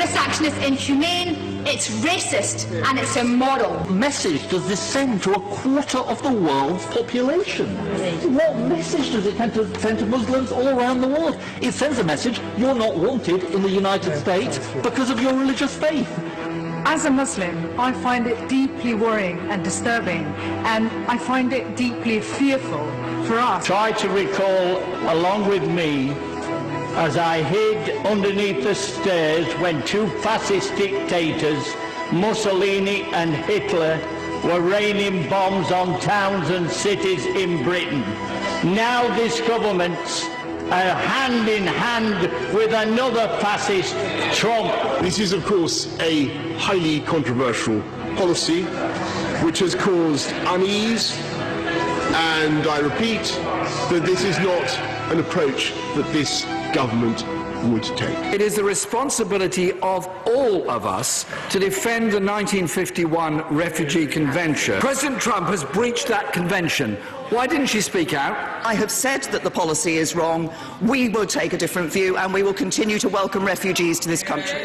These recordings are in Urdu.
This action is inhumane, it's racist, and it's immoral. What message does this send to a quarter of the world's population? What message does it send to Muslims all around the world? It sends a message, you're not wanted in the United States because of your religious faith. As a Muslim, I find it deeply worrying and disturbing, and I find it deeply fearful for us. Try to recall along with me as I hid underneath the stairs when two fascist dictators, Mussolini and Hitler, were raining bombs on towns and cities in Britain. Now this government's hand in hand with another fascist, Trump. This is, of course, a highly controversial policy which has caused unease, and I repeat that this is not an approach that this government would take. It is the responsibility of all of us to defend the 1951 Refugee Convention. President Trump has breached that convention. Why didn't she speak out? I have said that the policy is wrong. We will take a different view and we will continue to welcome refugees to this country.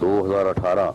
2018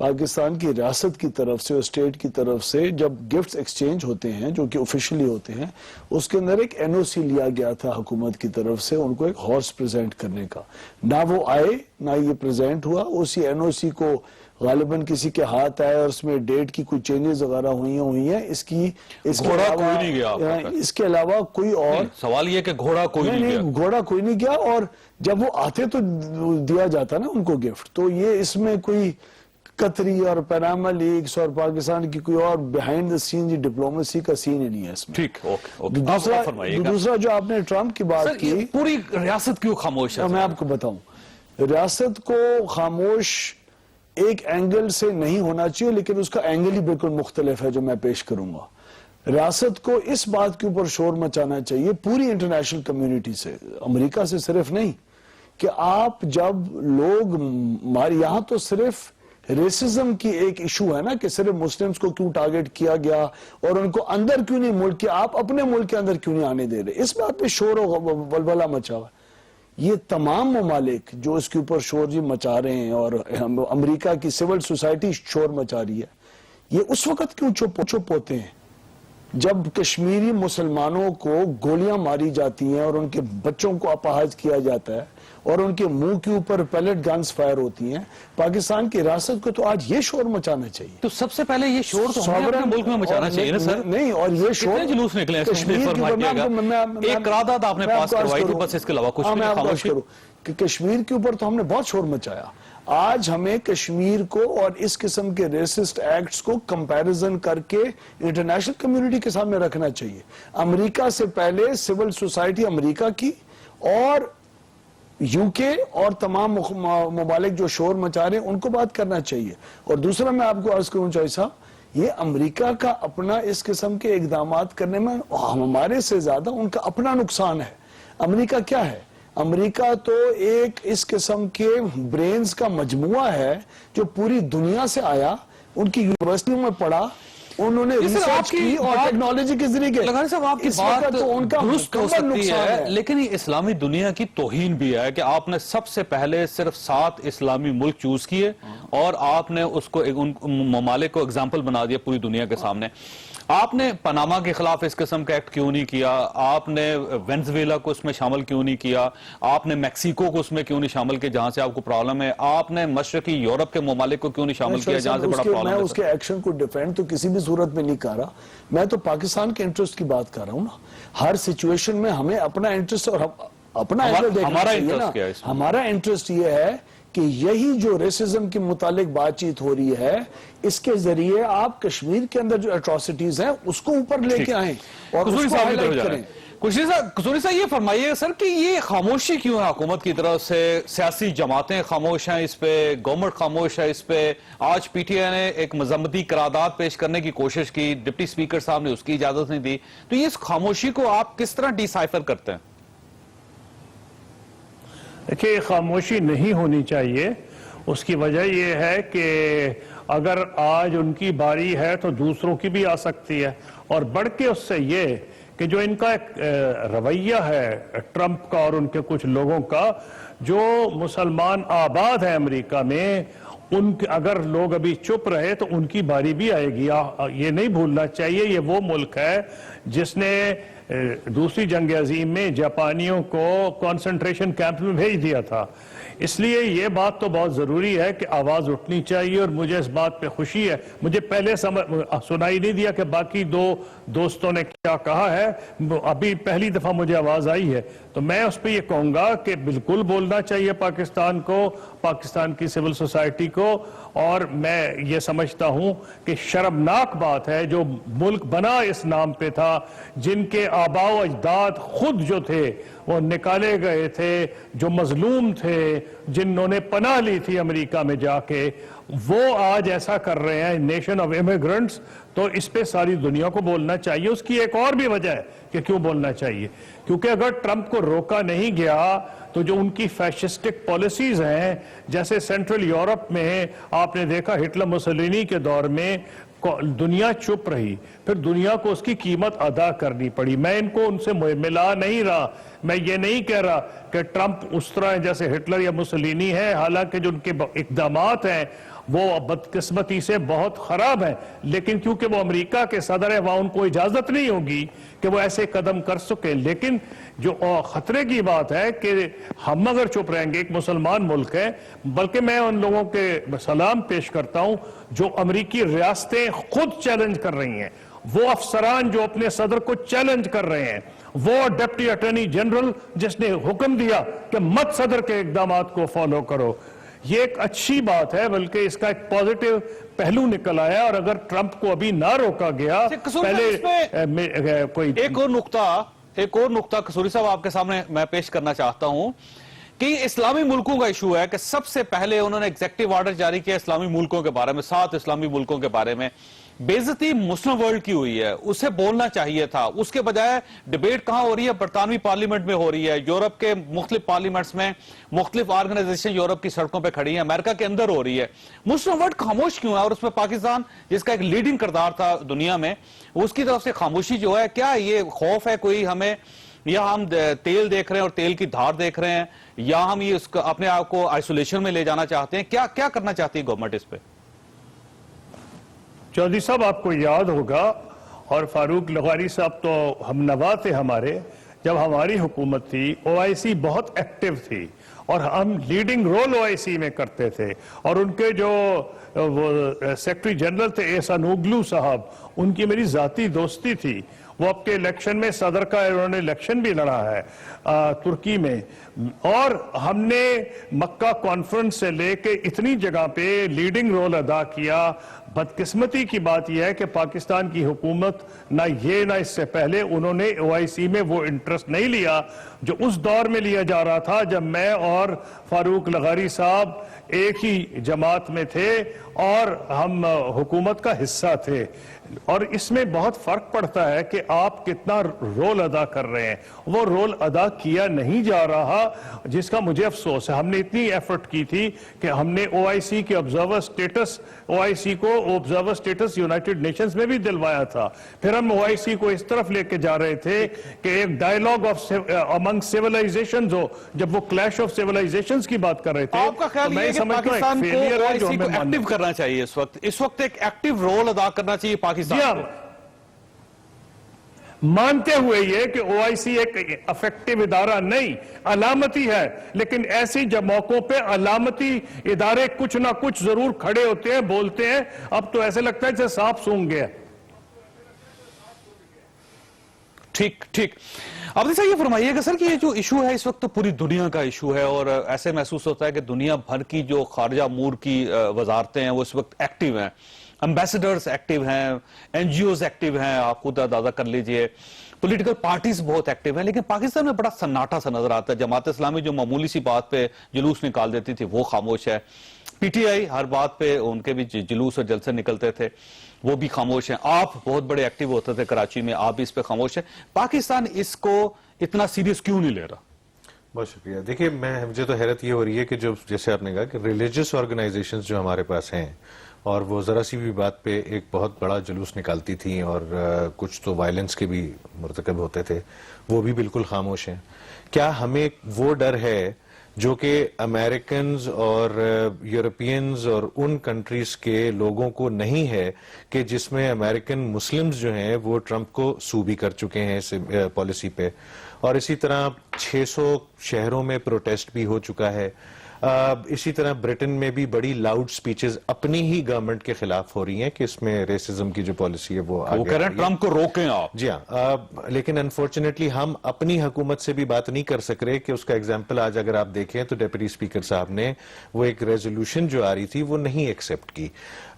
Pakistan کی ریاست کی طرف سے اور اسٹیٹ کی طرف سے جب گفٹس ایکسچینج ہوتے ہیں جو کہ آفیشلی ہوتے ہیں، اس کے اندر ایک این او سی لیا گیا تھا حکومت کی طرف سے ان کو ایک ہارس پریزنٹ کرنے کا. نہ وہ آئے نہ یہ پریزنٹ ہوا. اسی این او سی کو غالباً کسی کے ہاتھ آئے اور اس میں ڈیٹ کی کوئی چینجز وغیرہ ہوئی ہیں. اس کے علاوہ کوئی اور سوال یہ کہ گھوڑا کوئی نہیں گیا. گھوڑا کوئی نہیں گیا، اور جب وہ آتے تو دیا جاتا نا ان کو گفٹ. تو یہ اس میں کوئی قطری اور پیناما لیکس اور پاکستان کی کوئی اور بیہائنڈ دا سین ڈپلومیسی کا سین ہی نہیں ہے اس میں. ٹھیک، دوسرا جو آپ نے ٹرمپ کی بات کی، پوری ریاست کیوں خاموش ہے؟ میں آپ کو بتاؤں، ریاست کو خاموش ایک اینگل سے نہیں ہونا چاہیے، لیکن اس کا اینگل ہی بالکل مختلف ہے جو میں پیش کروں گا. ریاست کو اس بات کے اوپر شور مچانا چاہیے پوری انٹرنیشنل کمیونٹی سے، امریکہ سے صرف نہیں، کہ آپ جب لوگ یہاں تو صرف ریسزم کی ایک ایشو ہے نا کہ صرف مسلمز کو کیوں ٹارگٹ کیا گیا اور ان کو اندر کیوں نہیں ملک کے، آپ اپنے ملک کے اندر کیوں نہیں آنے دے رہے، اس بات پہ شور و ولولہ مچا ہوا ہے. یہ تمام ممالک جو اس کے اوپر شور جی مچا رہے ہیں اور امریکہ کی سول سوسائٹی شور مچا رہی ہے، یہ اس وقت کیوں چپ ہوتے ہیں جب کشمیری مسلمانوں کو گولیاں ماری جاتی ہیں اور ان کے بچوں کو اپاہج کیا جاتا ہے اور ان کے منہ کے اوپر پیلٹ گنز فائر ہوتی ہیں. پاکستان کی ریاست کو تو آج یہ شور مچانا چاہیے. تو سب سے پہلے یہ شور تو ہمیں اپنے ملک میں مچانا چاہیے نا سر. نہیں، اور یہ شور کتنے جلوس نکلے ہیں ایک قرارداد آپ نے پاس کروائی تھی، بس اس کے علاوہ کچھ نہیں. خاموش کروں کہ کشمیر کے اوپر تو ہم نے بہت شور مچایا. آج ہمیں کشمیر کو اور اس قسم کے ریسسٹ ایکٹس کو کمپیریزن کر کے انٹرنیشنل کمیونٹی کے سامنے رکھنا چاہیے. امریکہ سے پہلے سول سوسائٹی امریکہ کی اور یو کے اور تمام ممالک جو شور مچا رہے ہیں ان کو بات کرنا چاہیے. اور دوسرا میں آپ کو عرض کروں چاہیے صاحب، یہ امریکہ کا اپنا اس قسم کے اقدامات کرنے میں ہمارے سے زیادہ ان کا اپنا نقصان ہے. امریکہ کیا ہے؟ امریکہ تو ایک اس قسم کے برینز کا مجموعہ ہے جو پوری دنیا سے آیا، ان کی یونیورسٹیوں میں پڑھا، انہوں نے ریسرچ کی اور ٹیکنالوجی کے ذریعے لگانے صاحب آپ کی بات درست ہو سکتی ہے، لیکن یہ اسلامی دنیا کی توہین بھی ہے کہ آپ نے سب سے پہلے صرف 7 اسلامی ملک چوز کیے اور آپ نے اس کو ان ممالک کو اگزامپل بنا دیا پوری دنیا کے سامنے. آپ نے پاناما کے خلاف اس قسم کا ایکٹ کیوں نہیں کیا؟ آپ نے وینزویلا کو اس میں شامل کیوں نہیں کیا؟ آپ نے میکسیکو کو اس میں کیوں نہیں شامل کیا جہاں سے آپ کو پرابلم ہے؟ آپ نے مشرقی یورپ کے ممالک کو کیوں نہیں شامل کیا جہاں سے بڑا پرابلم ہے؟ میں اس کے ایکشن کو ڈیفینڈ تو کسی بھی صورت میں نہیں کر رہا، میں تو پاکستان کے انٹرسٹ کی بات کر رہا ہوں نا. ہر سچویشن میں ہمیں اپنا انٹرسٹ اور اپنا ہمارا انٹرسٹ یہ ہے کہ یہی جو ریسزم کے متعلق بات چیت ہو رہی ہے اس کے ذریعے آپ کشمیر کے اندر جو اٹراسٹیز ہیں اس کو اوپر لے کے آئیں اور اس کو ہائی لائٹ کریں. قصوری صاحب یہ فرمائیے سر کہ یہ خاموشی کیوں ہے حکومت کی طرف سے؟ سیاسی جماعتیں خاموش ہیں اس پہ، گورنمنٹ خاموش ہے اس پہ. آج پی ٹی آئی نے ایک مذمتی قرارداد پیش کرنے کی کوشش کی، ڈپٹی سپیکر صاحب نے اس کی اجازت نہیں دی. تو یہ اس خاموشی کو آپ کس طرح ڈی سائفر کرتے ہیں؟ دیکھیے، خاموشی نہیں ہونی چاہیے. اس کی وجہ یہ ہے کہ اگر آج ان کی باری ہے تو دوسروں کی بھی آ سکتی ہے. اور بڑھ کے اس سے یہ کہ جو ان کا ایک رویہ ہے ٹرمپ کا اور ان کے کچھ لوگوں کا، جو مسلمان آباد ہیں امریکہ میں، اگر لوگ ابھی چپ رہے تو ان کی باری بھی آئے گی. یہ نہیں بھولنا چاہیے یہ وہ ملک ہے جس نے دوسری جنگ عظیم میں جاپانیوں کو کنسنٹریشن کیمپ میں بھیج دیا تھا. اس لیے یہ بات تو بہت ضروری ہے کہ آواز اٹھنی چاہیے. اور مجھے اس بات پہ خوشی ہے، مجھے پہلے سنائی نہیں دیا کہ باقی 2 دوستوں نے کیا کہا ہے، ابھی پہلی دفعہ مجھے آواز آئی ہے. تو میں اس پہ یہ کہوں گا کہ بالکل بولنا چاہیے پاکستان کو، پاکستان کی سول سوسائٹی کو. اور میں یہ سمجھتا ہوں کہ شرمناک بات ہے جو ملک بنا اس نام پہ تھا، جن کے آباء و اجداد خود جو تھے وہ نکالے گئے تھے، جو مظلوم تھے، جنہوں نے پناہ لی تھی امریکہ میں جا کے، وہ آج ایسا کر رہے ہیں نیشن آف امیگرنٹس. تو اس پہ ساری دنیا کو بولنا چاہیے. اس کی ایک اور بھی وجہ ہے کہ کیوں بولنا چاہیے، کیونکہ اگر ٹرمپ کو روکا نہیں گیا تو جو ان کی فیشسٹک پالیسیز ہیں، جیسے سینٹرل یورپ میں آپ نے دیکھا ہٹلر مسولینی کے دور میں دنیا چپ رہی، پھر دنیا کو اس کی قیمت ادا کرنی پڑی. میں ان کو ان سے ملا نہیں رہا، میں یہ نہیں کہہ رہا کہ ٹرمپ اس طرح جیسے ہٹلر یا مسولینی ہے، حالانکہ جو ان کے اقدامات ہیں وہ بدقسمتی سے بہت خراب ہیں، لیکن کیونکہ وہ امریکہ کے صدر ہیں وہاں ان کو اجازت نہیں ہوگی کہ وہ ایسے قدم کر سکیں. لیکن جو خطرے کی بات ہے کہ ہم اگر چپ رہیں گے، ایک مسلمان ملک ہے، بلکہ میں ان لوگوں کے سلام پیش کرتا ہوں جو امریکی ریاستیں خود چیلنج کر رہی ہیں، وہ افسران جو اپنے صدر کو چیلنج کر رہے ہیں، وہ ڈپٹی اٹارنی جنرل جس نے حکم دیا کہ مت صدر کے اقدامات کو فالو کرو. یہ ایک اچھی بات ہے، بلکہ اس کا ایک پازیٹیو پہلو نکل آیا. اور اگر ٹرمپ کو ابھی نہ روکا گیا پہلے کوئی ایک اور نقطہ قصوری صاحب آپ کے سامنے میں پیش کرنا چاہتا ہوں کہ اسلامی ملکوں کا ایشو ہے کہ سب سے پہلے انہوں نے ایگزیکٹو آرڈر جاری کیا اسلامی ملکوں کے بارے میں، 7 اسلامی ملکوں کے بارے میں. بے عزتی مسلم ورلڈ کی ہوئی ہے، اسے بولنا چاہیے تھا. اس کے بجائے ڈیبیٹ کہاں ہو رہی ہے؟ برطانوی پارلیمنٹ میں ہو رہی ہے، یورپ کے مختلف پارلیمنٹس میں مختلف آرگنائزیشن یورپ کی سڑکوں پہ کھڑی ہیں، امریکہ کے اندر ہو رہی ہے. مسلم ورلڈ خاموش کیوں ہے؟ اور اس میں پاکستان جس کا ایک لیڈنگ کردار تھا دنیا میں، اس کی طرف سے خاموشی جو ہے، کیا یہ خوف ہے کوئی ہمیں، یا ہم تیل دیکھ رہے ہیں اور تیل کی دھار دیکھ رہے ہیں، یا ہم یہ اپنے آپ کو آئسولیشن میں لے جانا چاہتے ہیں؟ کیا کرنا چاہتی ہے گورنمنٹ اس پہ؟ چودھری صاحب آپ کو یاد ہوگا، اور فاروق لغاری صاحب تو ہم نوا تھے ہمارے، جب ہماری حکومت تھی او آئی سی بہت ایکٹیو تھی اور ہم لیڈنگ رول او آئی سی میں کرتے تھے. اور ان کے جو سیکرٹری جنرل تھے احسان اوگلو صاحب، ان کی میری ذاتی دوستی تھی. وہ اب کے الیکشن میں صدر کا انہوں نے الیکشن بھی لڑا ہے ترکی میں. اور ہم نے مکہ کانفرنس سے لے کے اتنی جگہ پہ لیڈنگ رول ادا کیا. بدقسمتی کی بات یہ ہے کہ پاکستان کی حکومت نہ یہ نہ اس سے پہلے انہوں نے او آئی سی میں وہ انٹرسٹ نہیں لیا جو اس دور میں لیا جا رہا تھا جب میں اور فاروق لغاری صاحب ایک ہی جماعت میں تھے اور ہم حکومت کا حصہ تھے. اور اس میں بہت فرق پڑتا ہے کہ آپ کتنا رول ادا کر رہے ہیں. وہ رول ادا کیا نہیں جا رہا، جس کا مجھے افسوس ہے. ہم نے اتنی ایفرٹ کی تھی کہ ہم نے او آئی سی کے آبزرور سٹیٹس، او آئی سی کو آبزرور سٹیٹس یونائٹڈ نیشنز میں بھی دلوایا تھا. پھر ہم او آئی سی کو اس طرف لے کے جا رہے تھے کہ ایک ڈائیلاگ آف امنگ سیولائزیشنز ہو. جب وہ کلیش آف سیولائزیشنز کی بات کر رہے تھے، آپ کا خیال یہ ہے کہ پاکستان کو او آئی سی کو ایکٹیو کرنا چاہیے اس وقت ایک ایکٹیو رول ادا کرنا چاہیے پاکستان کو؟ مانتے ہوئے یہ کہ او آئی سی ایک افیکٹو ادارہ نہیں، علامتی ہے، لیکن ایسی جب موقعوں پہ علامتی ادارے کچھ نہ کچھ ضرور کھڑے ہوتے ہیں، بولتے ہیں. اب تو ایسے لگتا ہے جیسے سانپ سونگ گیا. ٹھیک. اب دیکھیں یہ فرمائیے کہ سر کہ یہ جو ایشو ہے اس وقت تو پوری دنیا کا ایشو ہے، اور ایسے محسوس ہوتا ہے کہ دنیا بھر کی جو خارجہ امور کی وزارتیں ہیں وہ اس وقت ایکٹیو ہیں. امبیسڈرز ایکٹیو ہیں، این جی اوز ایکٹیو ہیں، آپ خود اندازہ کر لیجئے، پولیٹیکل پارٹیز بہت ایکٹیو ہیں. لیکن پاکستان میں بڑا سناٹا سا نظر آتا ہے. جماعت اسلامی جو معمولی سی بات پہ جلوس نکال دیتی تھی وہ خاموش ہے. پی ٹی آئی ہر بات پہ ان کے بھی جلوس اور جلسے نکلتے تھے، وہ بھی خاموش ہیں. آپ بہت بڑے ایکٹیو ہوتے تھے کراچی میں، آپ بھی اس پہ خاموش ہیں. پاکستان اس کو اتنا سیریس کیوں نہیں لے رہا؟ بہت شکریہ. دیکھیے مجھے تو حیرت یہ ہو رہی ہے کہ جو جیسے آپ نے کہا کہ ریلیجس آرگنائزیشنز جو ہمارے پاس ہیں اور وہ ذرا سی بھی بات پہ ایک بہت بڑا جلوس نکالتی تھیں اور کچھ تو وائلنس کے بھی مرتکب ہوتے تھے، وہ بھی بالکل خاموش ہیں. کیا ہمیں وہ ڈر ہے جو کہ امریکنز اور یورپینز اور ان کنٹریز کے لوگوں کو نہیں ہے کہ جس میں امریکن مسلمز جو ہیں وہ ٹرمپ کو سو بھی کر چکے ہیں اس پالیسی پہ، اور اسی طرح 600 شہروں میں پروٹیسٹ بھی ہو چکا ہے. اسی طرح برٹن میں بھی بڑی لاؤڈ سپیچز اپنی ہی گورنمنٹ کے خلاف ہو رہی ہیں کہ اس میں ریسزم کی جو پالیسی ہے وہ کہہ رہے ہیں ٹرمپ کو روکیں آپ. جی ہاں، لیکن انفارچونیٹلی ہم اپنی حکومت سے بھی بات نہیں کر سک رہے کہ اس کا ایگزامپل آج اگر آپ دیکھیں تو ڈیپٹی اسپیکر صاحب نے وہ ایک ریزولوشن جو آ رہی تھی وہ نہیں ایکسیپٹ کی.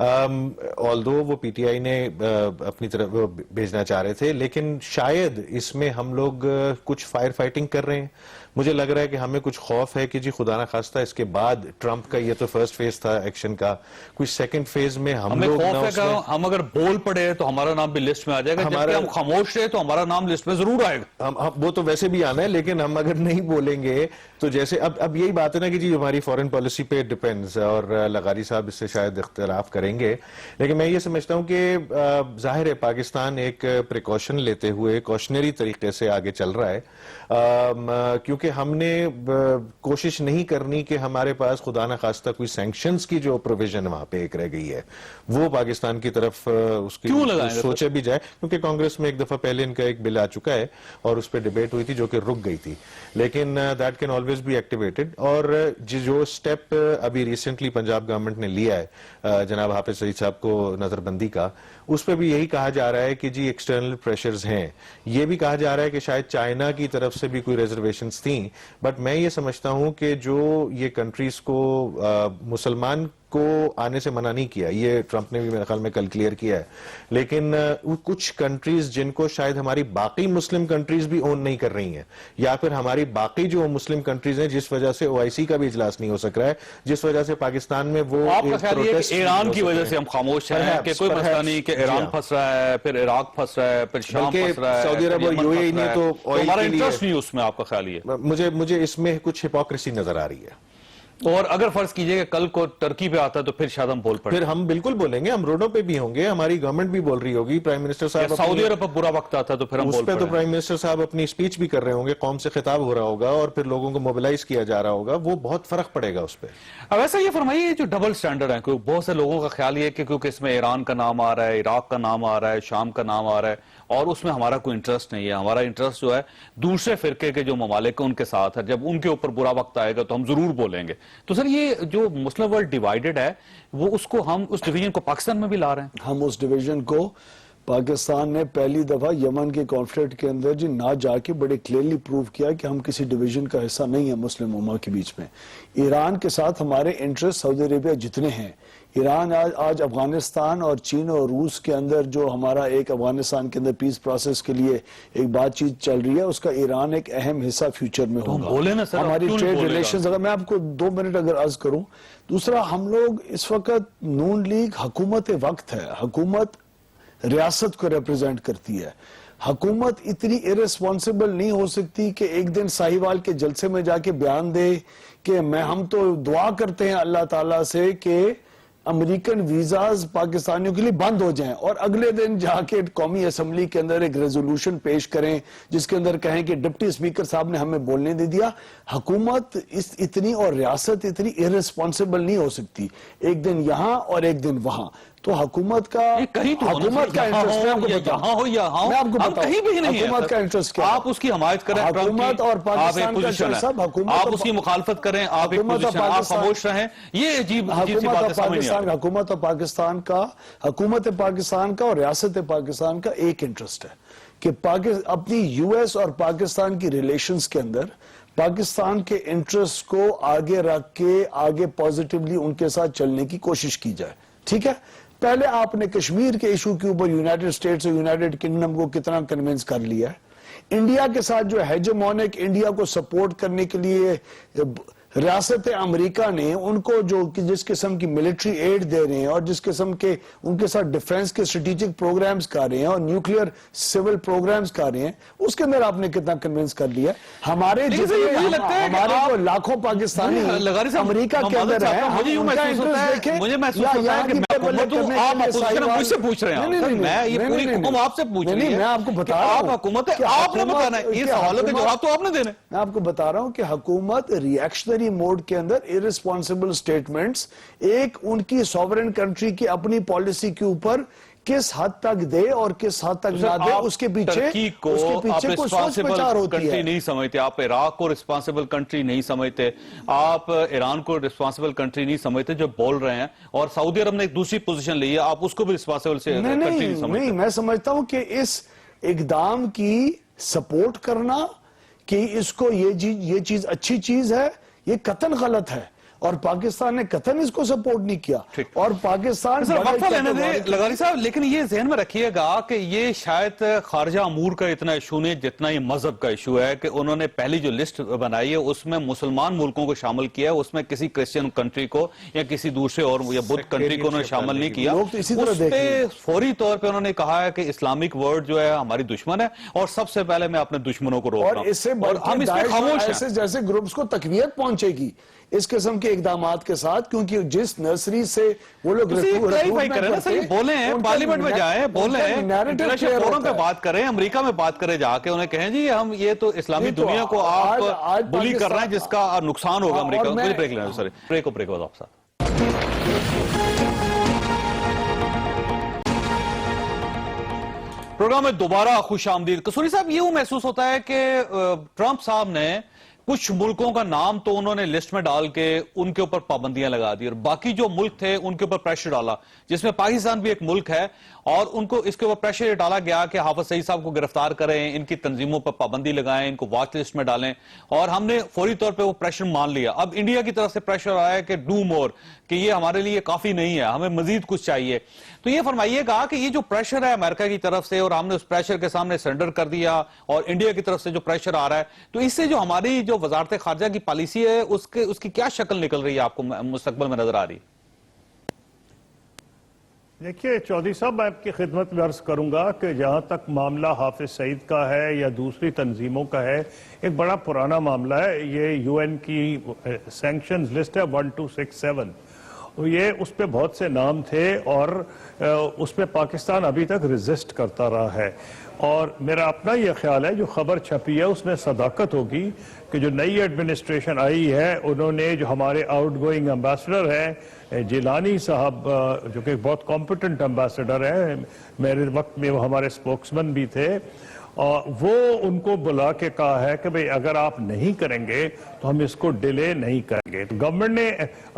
آلدو وہ پی ٹی آئی نے اپنی طرف بھیجنا چاہ رہے تھے، لیکن شاید اس میں ہم لوگ کچھ فائر فائٹنگ کر رہے ہیں. مجھے لگ رہا ہے کہ ہمیں کچھ خوف ہے کہ جی خدا نہ خواستہ اس کے بعد ٹرمپ کا یہ تو فرسٹ فیز تھا ایکشن کا، کوئی سیکنڈ فیز میں ہم لوگ خوف ہے کہ ہم اگر بول پڑے تو ہمارا نام بھی لسٹ میں آ جائے گا، جبکہ ہم خاموش رہے تو ہمارا نام لسٹ میں ضرور آئے گا. وہ تو ویسے بھی آنا ہے، لیکن ہم اگر نہیں بولیں گے تو جیسے اب یہی بات ہے نا کہ جی ہماری فورن پالیسی پہ ڈیپینڈز، اور لغاری صاحب اس سے شاید اختلاف کریں گے، لیکن میں یہ سمجھتا ہوں کہ ظاہر ہے پاکستان ایک پریکاشن لیتے ہوئے کوشنری طریقے سے آگے چل رہا ہے، کیونکہ ہم نے کوشش نہیں کرنی کہ ہمارے پاس خدا نہ خواستہ کوئی سینکشنز کی جو پروویژن وہاں پہ ایک رہ گئی ہے وہ پاکستان کی طرف اس کی سوچے بھی جائے، کیونکہ کانگریس میں ایک دفعہ پہلے ان کا ایک بل آ چکا ہے اور اس پہ ڈیبیٹ ہوئی تھی جو کہ رک گئی تھی، لیکن that can always be activated. اور جو سٹیپ ابھی ریسنٹلی پنجاب گورنمنٹ نے لیا ہے جناب حافظ سعید صاحب کو نظر بندی کا، اس پہ بھی یہی کہا جا رہا ہے کہ جی ایکسٹرنل پریشرز ہیں، یہ بھی کہا جا رہا ہے کہ شاید چائنا کی طرف سے بھی کوئی ریزرویشنز تھیں، بٹ میں یہ سمجھتا ہوں کہ جو یہ کنٹریز کو مسلمان کو آنے سے منع نہیں کیا، یہ ٹرمپ نے بھی میرے خیال میں کل کلیئر کیا ہے، لیکن کچھ کنٹریز جن کو شاید ہماری باقی مسلم کنٹریز بھی اون نہیں کر رہی ہیں، یا پھر ہماری باقی جو مسلم کنٹریز ہیں جس وجہ سے OIC کا بھی اجلاس نہیں ہو سک رہا ہے، جس وجہ سے پاکستان میں وہ آپ کا خیال یہ کہ ایران کی وجہ سے ہم خاموش ہیں کہ کوئی مسئلہ نہیں کہ ایران پھنس رہا ہے، پھر عراق پھنس رہا ہے، پھر شام پھنس رہا ہے، سعودی عرب اور UAE نے تو ہمارا انٹرسٹ نہیں اس میں، آپ کا خیال یہ؟ مجھے اس میں کچھ ہپوکریسی نظر آ رہی ہے. اور اگر فرض کیجئے کہ کل کو ترکی پہ آتا تو پھر شاید ہم بول پڑیں، پھر ہم بالکل بولیں گے، ہم روڈوں پہ بھی ہوں گے، ہماری گورنمنٹ بھی بول رہی ہوگی، پرائم منسٹر صاحب سعودی عرب پر برا وقت آتا تو پھر ہم بول اس پہ تو پرائم منسٹر صاحب اپنی سپیچ بھی کر رہے ہوں گے، قوم سے خطاب ہو رہا ہوگا اور پھر لوگوں کو موبلائز کیا جا رہا ہوگا، وہ بہت فرق پڑے گا اس پہ. اب ایسا یہ فرمائیے جو ڈبل سٹینڈرڈ ہے، کیونکہ بہت سے لوگوں کا خیال یہ ہے کہ کیونکہ اس میں ایران کا نام آ رہا ہے، عراق کا نام آ رہا ہے، شام کا نام آ رہا ہے، اور اس میں ہمارا کوئی انٹرسٹ نہیں ہے، ہمارا انٹرسٹ جو ہے دوسرے فرقے کے جو ممالک ہیں ان کے ساتھ ہے، جب ان کے اوپر برا وقت آئے گا تو ہم ضرور بولیں گے. تو سر یہ جو مسلم ورلڈ ڈیوائیڈڈ ہے وہ اس کو ہم اس ڈویژن کو پاکستان میں بھی لا رہے ہیں. ہم اس ڈویژن کو پاکستان نے پہلی دفعہ یمن کے کانفلکٹ کے اندر جی نہ جا کے بڑے کلیئرلی پروف کیا کہ ہم کسی ڈویژن کا حصہ نہیں ہے مسلم امہ کے بیچ میں. ایران کے ساتھ ہمارے انٹرسٹ سعودی عربیہ جتنے ہیں، ایران آج افغانستان اور چین اور روس کے اندر جو ہمارا ایک افغانستان کے اندر پیس پروسیس کے لیے ایک بات چیت چل رہی ہے، اس کا ایران ایک اہم حصہ فیوچر میں ہوگا. ہماری ٹریڈ ریلیشنز، اگر میں آپ کو 2 منٹ اگر عرض کروں. دوسرا، ہم لوگ اس وقت نون لیگ حکومت وقت ہے، حکومت ریاست کو ریپریزنٹ کرتی ہے. حکومت اتنی ارسپانسبل نہیں ہو سکتی کہ ایک دن ساہیوال کے جلسے میں جا کے بیان دے کہ ہم تو دعا کرتے ہیں اللہ تعالیٰ سے کہ امریکن ویزاز پاکستانیوں کے لیے بند ہو جائیں، اور اگلے دن جا کے قومی اسمبلی کے اندر ایک ریزولوشن پیش کریں جس کے اندر کہیں کہ ڈپٹی اسپیکر صاحب نے ہمیں بولنے دے دیا. حکومت اتنی اور ریاست اتنی ارسپانسبل نہیں ہو سکتی، ایک دن یہاں اور ایک دن وہاں. تو حکومت کا انٹرسٹ حکومت کا انٹرسٹ کیا؟ آپ اس کی حمایت کریں، حکومت اور پاکستان کا انٹرسٹ، آپ اس کی مخالفت کریں، آپ ایک پوزیشن، آپ خاموش رہیں، یہ عجیب سی بات ہے. حکومت اور پاکستان کا اور ریاست پاکستان کا ایک انٹرسٹ ہے کہ اپنی US اور پاکستان کی ریلیشنز کے اندر پاکستان کے انٹرسٹ کو آگے رکھ کے آگے پازیٹیولی ان کے ساتھ چلنے کی کوشش کی جائے. ٹھیک ہے، پہلے آپ نے کشمیر کے ایشو کے اوپر یونائٹڈ اسٹیٹس اور یونائٹڈ کنگڈم کو کتنا کنونس کر لیا ہے. انڈیا کے ساتھ جو ہیجمونک انڈیا کو سپورٹ کرنے کے لیے ریاست امریکہ نے ان کو جو جس قسم کی ملٹری ایڈ دے رہے ہیں اور جس قسم کے ان کے ساتھ ڈیفنس کے اسٹریٹجک پروگرامز کر رہے ہیں اور نیوکلیئر سول پروگرامز کر رہے ہیں، اس کے اندر آپ نے کتنا کنونس کر لیا. ہمارے ہمارے کو لاکھوں پاکستانی امریکہ کے اندر ہیں، مجھے محسوس ہوتا ہے کہ مجھ سے پوچھ رہے ہیں، میں یہ پوری حکومت آپ سے پوچھ رہی ہے، میں آپ کو بتا رہا ہوں، حکومت ہے، آپ نے بتانا ہے، یہ سوالوں کے جواب تو آپ نے دینے. میں آپ کو بتا رہا ہوں کہ حکومت ریئیکشنری موڈ کے اندر irresponsible statements ایک ان کی سوورن کنٹری کی اپنی پالیسی کے اوپر کس حد تک دے اور کس حد تک نہ دے، اس کے پیچھے ترکی کو آپ ریسپانسبل کنٹری نہیں سمجھتے، آپ عراق کو ریسپانسبل کنٹری نہیں سمجھتے، آپ ایران کو ریسپانسبل کنٹری نہیں سمجھتے جو بول رہے ہیں، اور سعودی عرب نے ایک دوسری پوزیشن لی ہے، آپ اس کو بھی ریسپانسبل کنٹری نہیں سمجھتے. نہیں، میں سمجھتا ہوں کہ اس اقدام کی سپورٹ کرنا کہ اس کو یہ چیز اچھی چیز ہے، یہ قطعاً غلط ہے. اور پاکستان نے قطعاً اس کو سپورٹ نہیں کیا اور پاکستان وقفہ لینے دیں لغاری صاحب، لیکن یہ ذہن میں رکھیے گا کہ یہ شاید خارجہ امور کا اتنا ایشو نہیں جتنا یہ مذہب کا ایشو ہے، کہ انہوں نے پہلی جو لسٹ بنائی ہے اس میں مسلمان ملکوں کو شامل کیا ہے، اس میں کسی کرسچن کنٹری کو یا کسی دوسرے اور یا بدھ کنٹری کو انہوں نے شامل نہیں کیا. اس پہ فوری طور پہ انہوں نے کہا ہے کہ اسلامک ورلڈ جو ہے ہماری دشمن ہے اور سب سے پہلے میں اپنے دشمنوں کو روک رہا ہوں، اور اس سے خاموش ایسے جیسے گروپس کو تقویت پہنچے گی اس قسم کے اقدامات کے ساتھ، کیونکہ جس نرسری سے وہ لوگ بولیں ہیں، پارلیمنٹ میں جائیں، بولیں انٹرنیشنل فورم پہ بات کریں، امریکہ میں بات کریں جا کے، انہیں کہیں جی ہم یہ تو اسلامی دنیا کو آپ بلی کر رہے ہیں جس کا نقصان ہوگا امریکہ کو. بریک لینا سر، بریک ہو آپ ساتھ. پروگرام میں دوبارہ خوش آمدید. قصوری صاحب، یہ محسوس ہوتا ہے کہ ٹرمپ صاحب نے کچھ ملکوں کا نام تو انہوں نے لسٹ میں ڈال کے ان کے اوپر پابندیاں لگا دی اور باقی جو ملک تھے ان کے اوپر پریشر ڈالا، جس میں پاکستان بھی ایک ملک ہے، اور ان کو اس کے اوپر پریشر ڈالا گیا کہ حافظ سعید صاحب کو گرفتار کریں، ان کی تنظیموں پر پابندی لگائیں، ان کو واچ لسٹ میں ڈالیں، اور ہم نے فوری طور پہ وہ پریشر مان لیا. اب انڈیا کی طرف سے پریشر آیا ہے کہ ڈو مور، کہ یہ ہمارے لیے کافی نہیں ہے، ہمیں مزید کچھ چاہیے. تو یہ فرمائیے گا کہ یہ جو پریشر ہے امریکہ کی طرف سے اور ہم نے اس پریشر کے سامنے سرنڈر کر دیا، اور انڈیا کی طرف سے جو پریشر آ رہا ہے، تو اس سے جو ہماری جو وزارت خارجہ کی پالیسی ہے اس کی کیا شکل نکل رہی ہے آپ کو مستقبل میں نظر آ رہی؟ دیکھیے چودھری صاحب، میں آپ کی خدمت میں عرض کروں گا کہ جہاں تک معاملہ حافظ سعید کا ہے یا دوسری تنظیموں کا ہے، ایک بڑا پرانا معاملہ ہے. یہ یو این کی سینکشنز لسٹ ہے 1267. یہ اس پہ بہت سے نام تھے اور اس پہ پاکستان ابھی تک ریزسٹ کرتا رہا ہے. اور میرا اپنا یہ خیال ہے جو خبر چھپی ہے اس میں صداقت ہوگی کہ جو نئی ایڈمنسٹریشن آئی ہے انہوں نے جو ہمارے آؤٹ گوئنگ امبیسڈر ہیں جیلانی صاحب، جو کہ بہت کمپیٹنٹ امبیسڈر ہیں، میرے وقت میں وہ ہمارے سپوکسمن بھی تھے، وہ ان کو بلا کے کہا ہے کہ بھئی اگر آپ نہیں کریں گے تو ہم اس کو ڈیلے نہیں کریں گے. تو گورنمنٹ نے،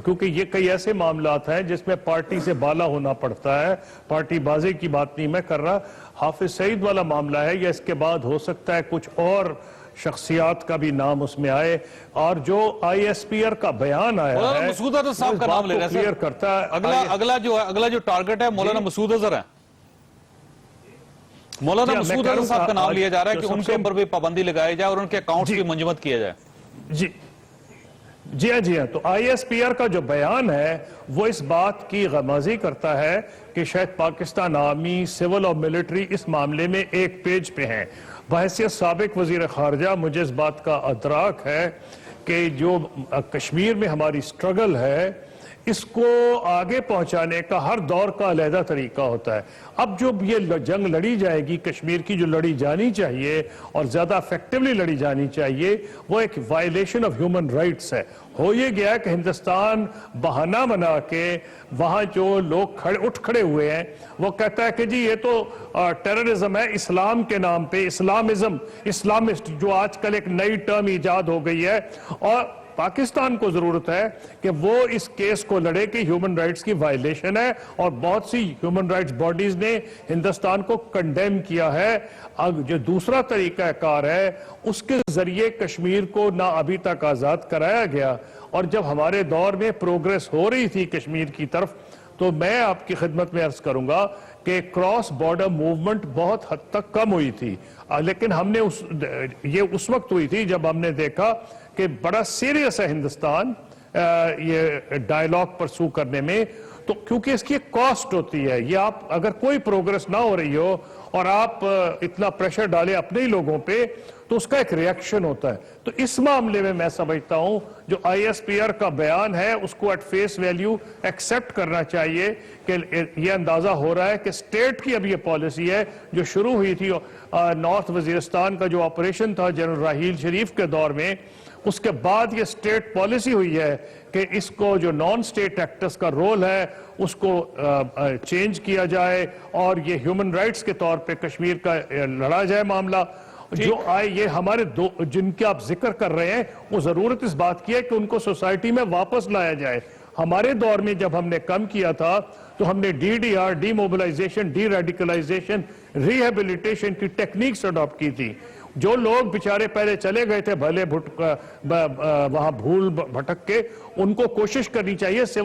کیونکہ یہ کئی ایسے معاملات ہیں جس میں پارٹی سے بالا ہونا پڑتا ہے، پارٹی بازی کی بات نہیں میں کر رہا، حافظ سعید والا معاملہ ہے، یا اس کے بعد ہو سکتا ہے کچھ اور شخصیات کا بھی نام اس میں آئے. اور جو آئی ایس پی آر کا بیان آیا ہے مسعود اظہر صاحب کا نام لے رہے ہیں، کلیئر کرتا ہے. اگلا جو ٹارگٹ ہے مولانا مسعود اظہر ہے. مولانا مسعود اظہر صاحب کا نام لیا جا رہا ہے کہ ان کے اوپر بھی پابندی لگائی جائے اور ان کے اکاؤنٹس کی منجمد کیا جائے. جی ہاں. تو آئی ایس پی آر کا جو بیان ہے وہ اس بات کی غمازی کرتا ہے کہ شاید پاکستان آرمی، سول اور ملٹری اس معاملے میں ایک پیج پہ ہیں. بحیثیت سابق وزیر خارجہ مجھے اس بات کا ادراک ہے کہ جو کشمیر میں ہماری سٹرگل ہے اس کو آگے پہنچانے کا ہر دور کا علیحدہ طریقہ ہوتا ہے. اب جو یہ جنگ لڑی جائے گی کشمیر کی، جو لڑی جانی چاہیے اور زیادہ افیکٹولی لڑی جانی چاہیے، وہ ایک وائلیشن آف ہیومن رائٹس ہے. ہو یہ گیا کہ ہندوستان بہانہ بنا کے وہاں جو لوگ اٹھ کھڑے ہوئے ہیں وہ کہتا ہے کہ جی یہ تو ٹیررزم ہے اسلام کے نام پہ، اسلامسٹ جو آج کل ایک نئی ٹرم ایجاد ہو گئی ہے. اور پاکستان کو ضرورت ہے کہ وہ اس کیس کو لڑے کہ ہیومن رائٹس کی وائلیشن ہے، اور بہت سی ہیومن رائٹس باڈیز نے ہندوستان کو کنڈیم کیا ہے. جو دوسرا طریقہ کار ہے اس کے ذریعے کشمیر کو نہ ابھی تک آزاد کرایا گیا. اور جب ہمارے دور میں پروگریس ہو رہی تھی کشمیر کی طرف، تو میں آپ کی خدمت میں عرض کروں گا کہ کراس بارڈر موومنٹ بہت حد تک کم ہوئی تھی. لیکن ہم نے یہ اس وقت ہوئی تھی جب ہم نے دیکھا کہ بڑا سیریس ہے ہندوستان یہ ڈائیلاگ پرسو کرنے میں. تو کیونکہ اس کی ایک کاسٹ ہوتی ہے، یہ آپ اگر کوئی پروگریس نہ ہو رہی ہو اور آپ اتنا پریشر ڈالیں اپنے ہی لوگوں پہ تو اس کا ایک ریاکشن ہوتا ہے. تو اس معاملے میں سمجھتا ہوں جو آئی ایس پی آر کا بیان ہے اس کو ایٹ فیس ویلیو ایکسیپٹ کرنا چاہیے کہ یہ اندازہ ہو رہا ہے کہ سٹیٹ کی اب یہ پالیسی ہے جو شروع ہوئی تھی نارتھ وزیرستان کا جو آپریشن تھا جنرل راحیل شریف کے دور میں، اس کے بعد یہ سٹیٹ پالیسی ہوئی ہے کہ اس کو جو نان سٹیٹ ایکٹرز کا رول ہے اس کو چینج کیا جائے اور یہ ہیومن رائٹس کے طور پہ کشمیر کا لڑا جائے معاملہ. جو آئے یہ ہمارے جن کے آپ ذکر کر رہے ہیں وہ ضرورت اس بات کی ہے کہ ان کو سوسائٹی میں واپس لایا جائے. ہمارے دور میں جب ہم نے کم کیا تھا تو ہم نے D D R, demobilisation, deradicalisation, rehabilitation کی ٹیکنیکس اڈاپٹ کی تھی. جو لوگ بیچارے پہلے چلے گئے تھے بھلے وہاں بھول بھٹک کے, ان کو کوشش کرنی چاہیے